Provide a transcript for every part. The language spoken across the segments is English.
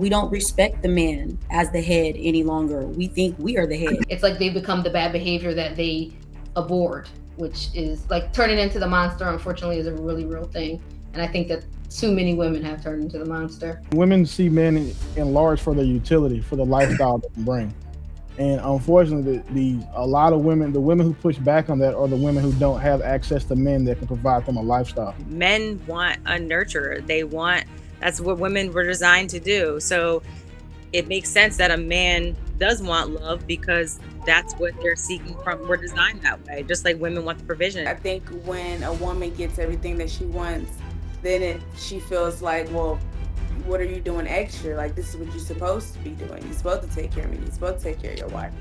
We don't respect the man as the head any longer. We think we are the head. It's like they become the bad behavior that they abhorred, which is like turning into the monster, unfortunately, is a really real thing. And I think that too many women have turned into the monster. Women see men in large for their utility, for the lifestyle they can bring. And unfortunately, a lot of women, the women who push back on that are the women who don't have access to men that can provide them a lifestyle. Men want a nurturer. That's what women were designed to do. So it makes sense that a man does want love because that's what they're seeking from. We're designed that way, just like women want the provision. I think when a woman gets everything that she wants, then she feels like, well, what are you doing extra? Like, this is what you're supposed to be doing. You're supposed to take care of me. You're supposed to take care of your wife.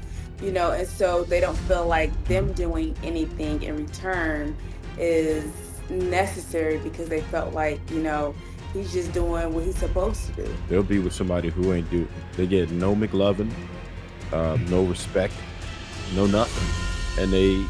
And so they don't feel like them doing anything in return is necessary because they felt like, he's just doing what he's supposed to do. They'll be with somebody who ain't do. They get no McLovin, no respect, no nothing, and they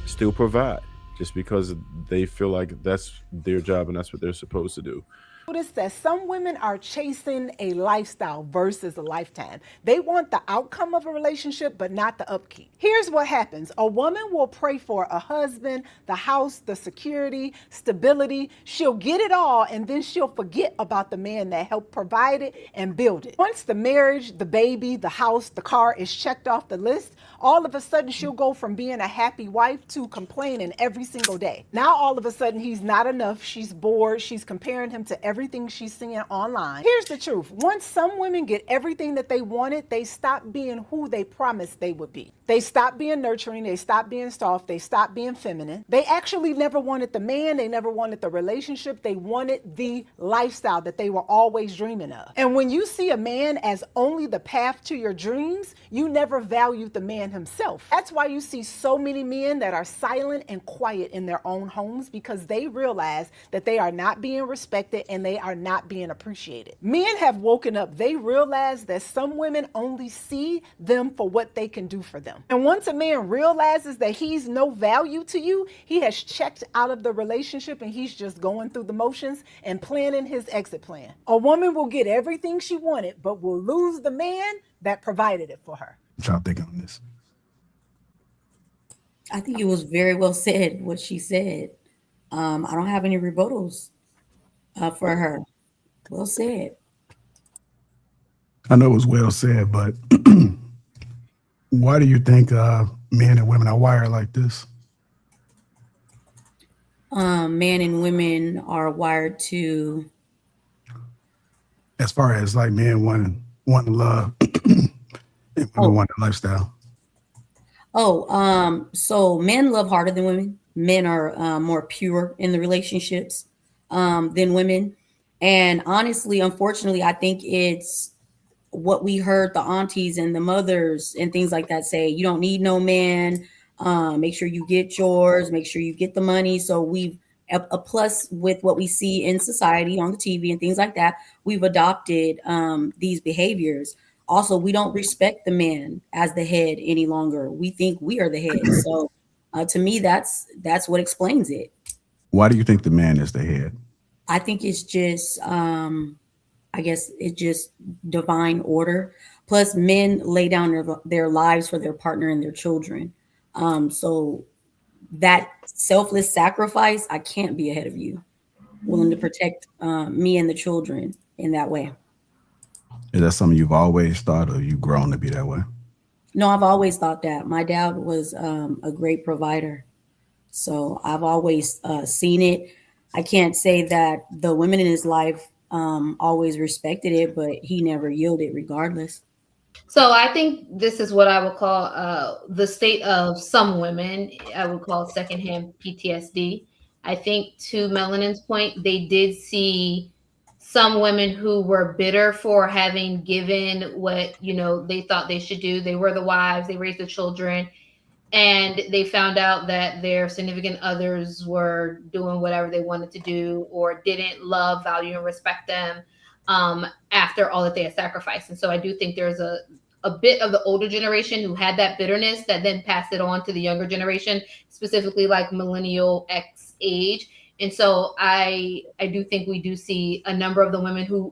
still provide just because they feel like that's their job and that's what they're supposed to do. Notice that some women are chasing a lifestyle versus a lifetime. They want the outcome of a relationship, but not the upkeep. Here's what happens. A woman will pray for a husband, the house, the security, stability. She'll get it all, and then she'll forget about the man that helped provide it and build it. Once the marriage, the baby, the house, the car is checked off the list, all of a sudden she'll go from being a happy wife to complaining every single day. Now all of a sudden he's not enough. She's bored. She's comparing him to everything she's seeing online. Here's the truth. Once some women get everything that they wanted, they stop being who they promised they would be. They stop being nurturing. They stop being soft. They stop being feminine. They actually never wanted the man. They never wanted the relationship. They wanted the lifestyle that they were always dreaming of. And when you see a man as only the path to your dreams, you never valued the man himself. That's why you see so many men that are silent and quiet in their own homes, because they realize that they are not being respected and they are not being appreciated. Men have woken up. They realize that some women only see them for what they can do for them. And once a man realizes that he's no value to you, he has checked out of the relationship and he's just going through the motions and planning his exit plan. A woman will get everything she wanted, but will lose the man that provided it for her. What y'all think on this? I think it was very well said what she said. I don't have any rebuttals for her. Well said. I know it was well said, but why do you think men and women are wired like this? Men and women are wired to, as far as like men wanting love and women wanting lifestyle. So men love harder than women. Men are more pure in the relationships than women. And honestly, unfortunately, I think it's what we heard the aunties and the mothers and things like that say. You don't need no man. Make sure you get yours. Make sure you get the money. So we've a plus with what we see in society on the TV and things like that. We've adopted these behaviors. Also, we don't respect the man as the head any longer. We think we are the head. So to me, that's what explains it. Why do you think the man is the head? I think it's just, I guess it's just divine order. Plus, men lay down their lives for their partner and their children. So that selfless sacrifice, I can't be ahead of you, willing to protect me and the children in that way. Is that something you've always thought, or you've grown to be that way? No, I've always thought that. My dad was a great provider. So I've always seen it. I can't say that the women in his life always respected it, but he never yielded regardless. So I think this is what I would call the state of some women. I would call secondhand PTSD. I think to Melanin's point, they did see some women who were bitter for having given what, they thought they should do. They were the wives, they raised the children, and they found out that their significant others were doing whatever they wanted to do or didn't love, value, and respect them after all that they had sacrificed. And so I do think there's a bit of the older generation who had that bitterness that then passed it on to the younger generation, specifically like millennial X age. And so I do think we do see a number of the women who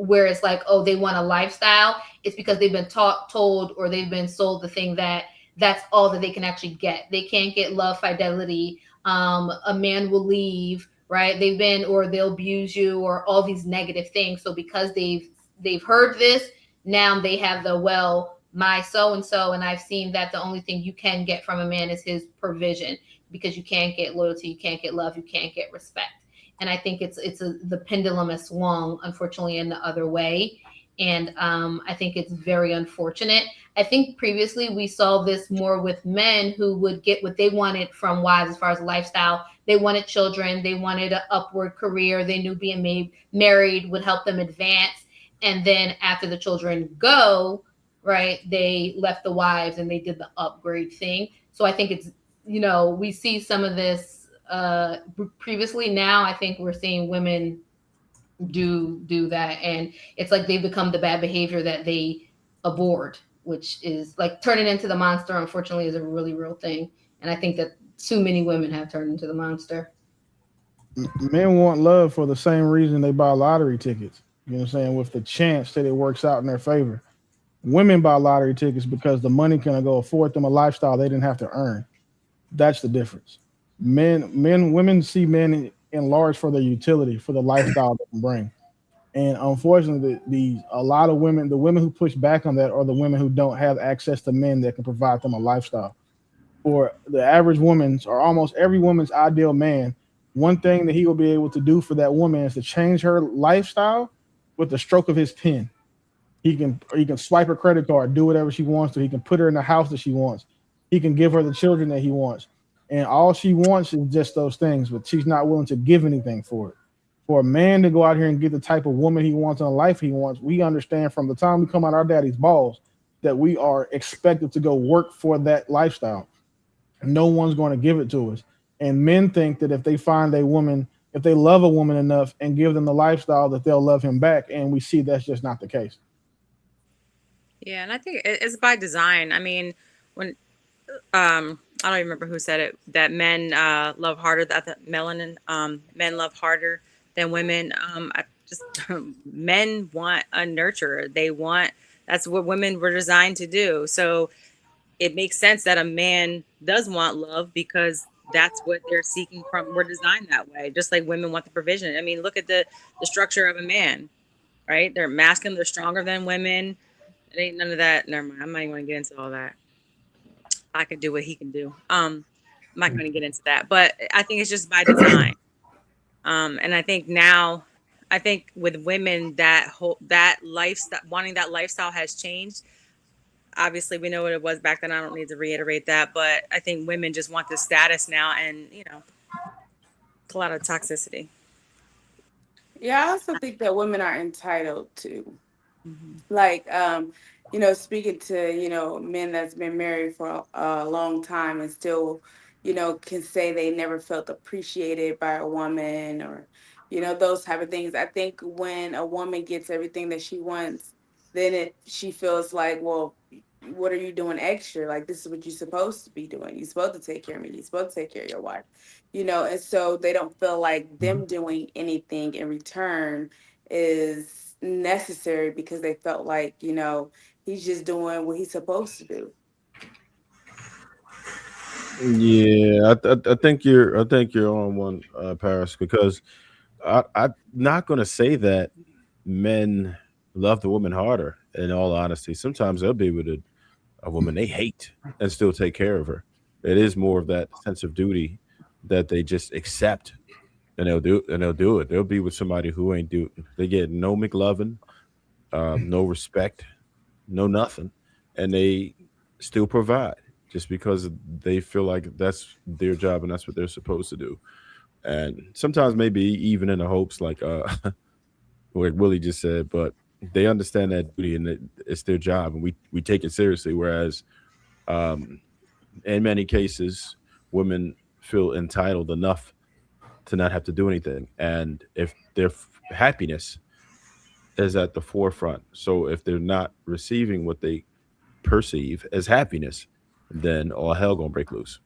where it's like, oh, they want a lifestyle. It's because they've been taught, told, or they've been sold the thing that that's all that they can actually get. They can't get love, fidelity. A man will leave, right? They've been, or they'll abuse you, or all these negative things. So because they've heard this, now they have the, well, my so and so, and I've seen that the only thing you can get from a man is his provision, because you can't get loyalty, you can't get love, you can't get respect. And I think the pendulum has swung, unfortunately, in the other way. And I think it's very unfortunate. I think previously we saw this more with men who would get what they wanted from wives as far as lifestyle. They wanted children, they wanted an upward career, they knew being married would help them advance. And then after the children go, right, they left the wives and they did the upgrade thing. So I think we see some of this previously. Now I think we're seeing women do that, and it's like they become the bad behavior that they abhorred, which is like turning into the monster, unfortunately, is a really real thing. And I think that too many women have turned into the monster. Men want love for the same reason they buy lottery tickets. You know what I'm saying? With the chance that it works out in their favor. Women buy lottery tickets because the money can go afford them a lifestyle they didn't have to earn. That's the difference. Women see men in large for their utility, for the lifestyle they can bring. And unfortunately, a lot of women, the women who push back on that are the women who don't have access to men that can provide them a lifestyle. For the average woman's, or almost every woman's ideal man, one thing that he will be able to do for that woman is to change her lifestyle with the stroke of his pen. He can swipe her credit card, do whatever she wants to. He can put her in the house that she wants. He can give her the children that he wants. And all she wants is just those things, but she's not willing to give anything for it. For a man to go out here and get the type of woman he wants and a life he wants, we understand from the time we come out our daddy's balls that we are expected to go work for that lifestyle. No one's going to give it to us. And men think that if they find a woman, if they love a woman enough and give them the lifestyle, that they'll love him back. And we see that's just not the case. Yeah, and I think it's by design. I mean, when I don't even remember who said it, that men love harder, that the melanin men love harder than women. I just Men want a nurturer. They want That's what women were designed to do. So it makes sense that a man does want love because that's what they're seeking from. We're designed that way, just like women want the provision. I mean, look at the structure of a man, right? They're masculine, they're stronger than women. It ain't none of that. Never mind. I'm not even gonna get into all that. I can do what he can do. I'm not gonna get into that, but I think it's just by design. And I think now, I think with women, that lifestyle, wanting that lifestyle has changed. Obviously, we know what it was back then. I don't need to reiterate that, but I think women just want this status now, and it's a lot of toxicity. Yeah, I also think that women are entitled to, Mhm. like, speaking to, men that's been married for a long time and still, can say they never felt appreciated by a woman, or, those type of things. I think when a woman gets everything that she wants, then she feels like, well, what are you doing extra? Like, this is what you're supposed to be doing. You're supposed to take care of me. You're supposed to take care of your wife, and so they don't feel like them doing anything in return is necessary, because they felt like, he's just doing what he's supposed to do. Yeah, I think you're on one, Paris, because I'm not going to say that men love the woman harder. In all honesty, sometimes they'll be with a woman they hate and still take care of her. It is more of that sense of duty that they just accept, and they'll do it. They'll be with somebody who ain't do. They get no McLovin, no respect, no nothing, and they still provide just because they feel like that's their job and that's what they're supposed to do. And sometimes maybe even in the hopes, like what Willie just said, but they understand that duty and that it's their job, and we take it seriously. Whereas um, in many cases, women feel entitled enough to not have to do anything, and if their happiness is at the forefront, so if they're not receiving what they perceive as happiness, then all hell gonna break loose.